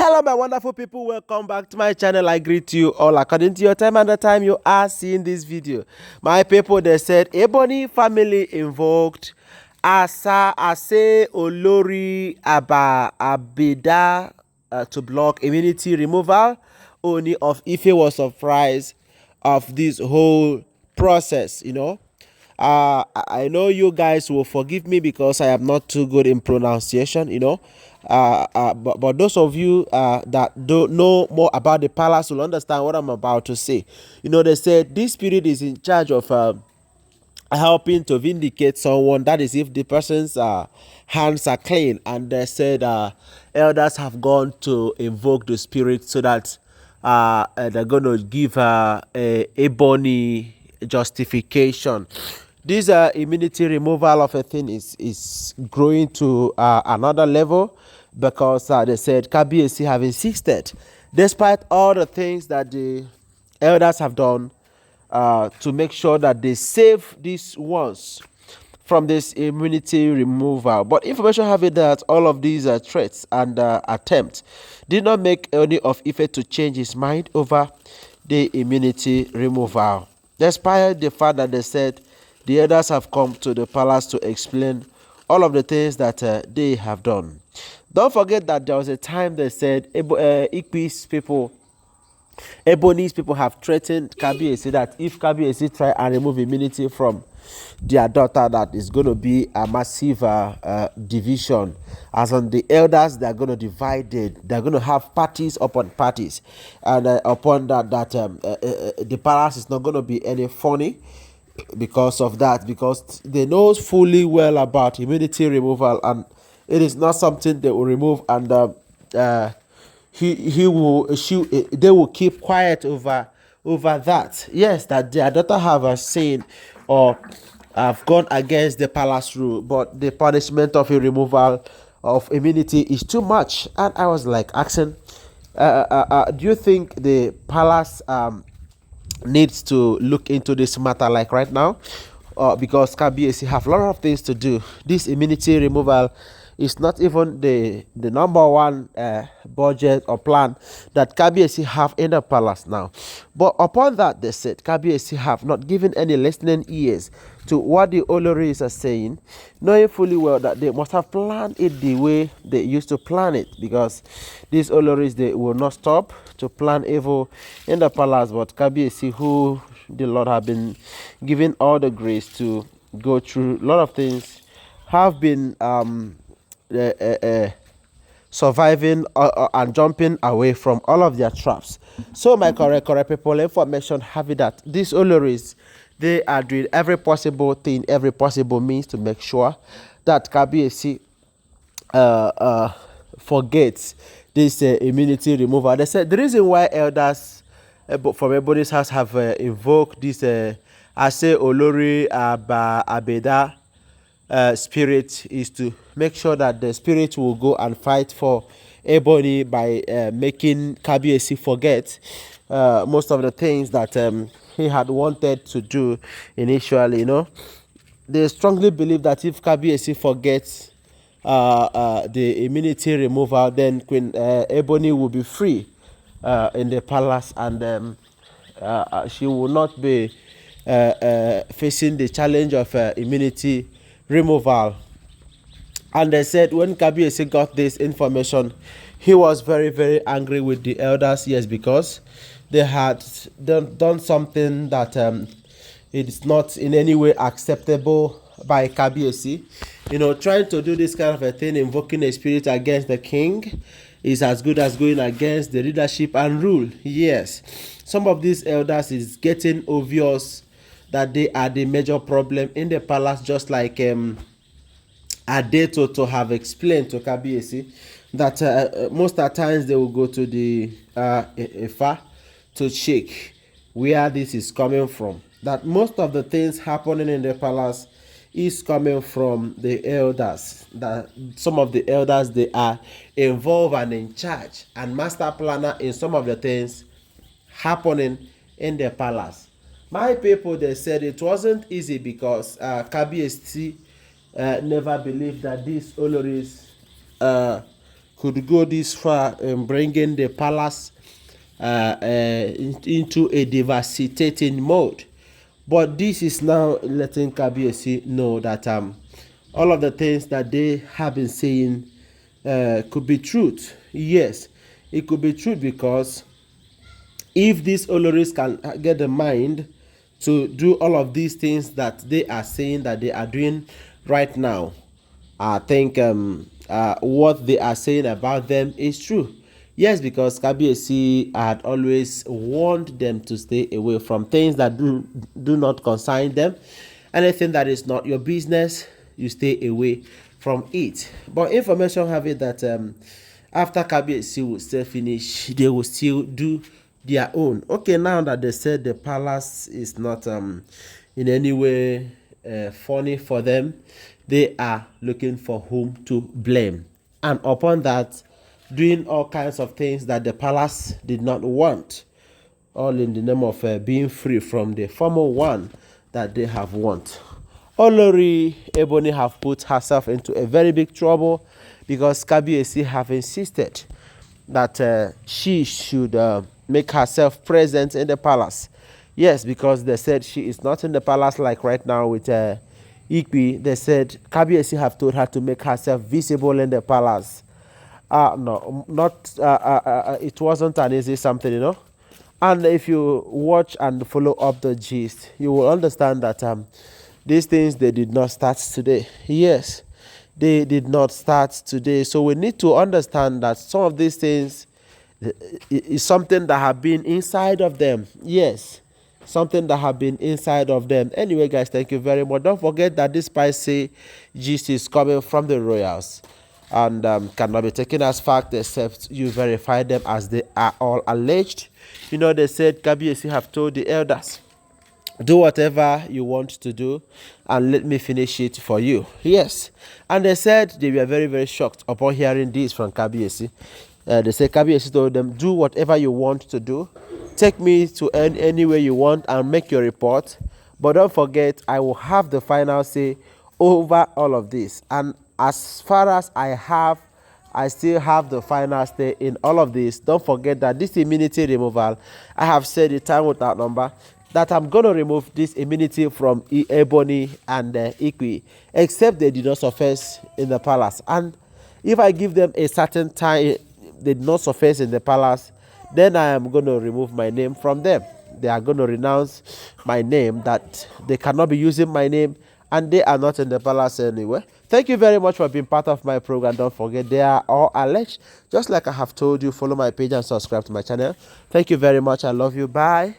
Hello my wonderful people, welcome back to my channel. I greet you all according to your time and the time you are seeing this video. My people, they said Ebony family invoked Ase Olori Abeda to block immunity removal. Ooni of Ife was surprised of this whole process, I know you guys will forgive me because I am not too good in pronunciation, but those of you that don't know more about the palace will understand what I'm about to say. They said this spirit is in charge of helping to vindicate someone. That is if the person's hands are clean, and they said elders have gone to invoke the spirit so that they're going to give her a Ebony justification. This immunity removal of a thing is growing to another level because they said Kabiyesi have insisted, despite all the things that the elders have done to make sure that they save these ones from this immunity removal. But information have it that all of these threats and attempts did not make Ooni of Ife to change his mind over the immunity removal, despite the fact that they said the elders have come to the palace to explain all of the things that they have done. Don't forget that there was a time they said Ebony's people have threatened Kabiyesi that if Kabiyesi try and remove immunity from their daughter, that is going to be a massive division. As on the elders, they are going to divide it. They are going to have parties upon parties, and upon that, the palace is not going to be any funny because of that, because they know fully well about immunity removal, and it is not something they will remove, and they will keep quiet over that. Yes, that their daughter have a sin or have gone against the palace rule, but the punishment of a removal of immunity is too much. And I was like asking, do you think the palace needs to look into this matter like right now? Because Kabiyesi have a lot of things to do. This immunity removal is not even the number one budget or plan that Kabiyesi have in the palace now. But upon that, they said Kabiyesi have not given any listening ears to what the Olories are saying, knowing fully well that they must have planned it the way they used to plan it, because these Olories, they will not stop to plan evil in the palace. But Kabiyesi, who the Lord have been giving all the grace to go through a lot of things, have been surviving and jumping away from all of their traps. So my correct people, information have it that these Olories, they are doing every possible thing, every possible means to make sure that Kabiyesi forgets this immunity removal. They said the reason why elders from everybody's house have invoked this Ase Olori Abeda spirit is to make sure that the spirit will go and fight for Ebony by making Kabiyesi forget most of the things that he had wanted to do initially. They strongly believe that if Kabiyesi forgets the immunity removal, then Queen Ebony will be free in the palace, and she will not be facing the challenge of immunity removal. And they said when Kabiyesi got this information, he was very, very angry with the elders. Yes, because they had done something that it is not in any way acceptable by Kabiyesi. Trying to do this kind of a thing, invoking a spirit against the king, is as good as going against the leadership and rule. Yes, some of these elders is getting obvious that they are the major problem in the palace, just like Adato to have explained to Kabiyesi that most of the times they will go to the Ifa to check where this is coming from. That most of the things happening in the palace is coming from the elders. That some of the elders, they are involved and in charge and master planner in some of the things happening in the palace. My people, they said it wasn't easy because Kabiyesi never believed that these Olories could go this far in bringing the palace into a devastating mode. But this is now letting Kabiyesi know that all of the things that they have been saying could be truth. Yes, it could be truth, because if these oloris can get the mind to do all of these things that they are saying that they are doing right now, I think what they are saying about them is true. Yes, because Kabiyesi had always warned them to stay away from things that do not concern them. Anything that is not your business, you stay away from it. But information have it that after Kabiyesi will still finish, they will still do their own. Okay, now that they said the palace is not in any way funny for them, they are looking for whom to blame, and upon that, doing all kinds of things that the palace did not want, all in the name of being free from the former one that they have want. Olori Ebony have put herself into a very big trouble, because Kabiyesi have insisted that she should make herself present in the palace. Yes, because they said she is not in the palace like right now with Ife. They said Kabiyesi have told her to make herself visible in the palace. No, not it wasn't an easy something, you know. And if you watch and follow up the gist, you will understand that these things, they did not start today. Yes, they did not start today. So we need to understand that some of these things is something that have been inside of them. Yes, something that have been inside of them. Anyway, guys, thank you very much. Don't forget that this spicy gist is coming from the royals and cannot be taken as fact except you verify them as they are all alleged. You know, they said Kabiyesi have told the elders, do whatever you want to do and let me finish it for you. Yes, and they said they were very, very shocked upon hearing this from Kabiyesi. They said Kabiyesi told them, do whatever you want to do, take me to anywhere you want and make your report, but don't forget I will have the final say over all of this, and as far as I still have the final say in all of this. Don't forget that this immunity removal, I have said it time without number, that I'm going to remove this immunity from Ebony and Ife, except they did not surface in the palace. And if I give them a certain time, they did not surface in the palace, then I am going to remove my name from them. They are going to renounce my name, that they cannot be using my name, and they are not in the palace anyway. Thank you very much for being part of my program. Don't forget, they are all alleged. Just like I have told you, follow my page and subscribe to my channel. Thank you very much. I love you. Bye.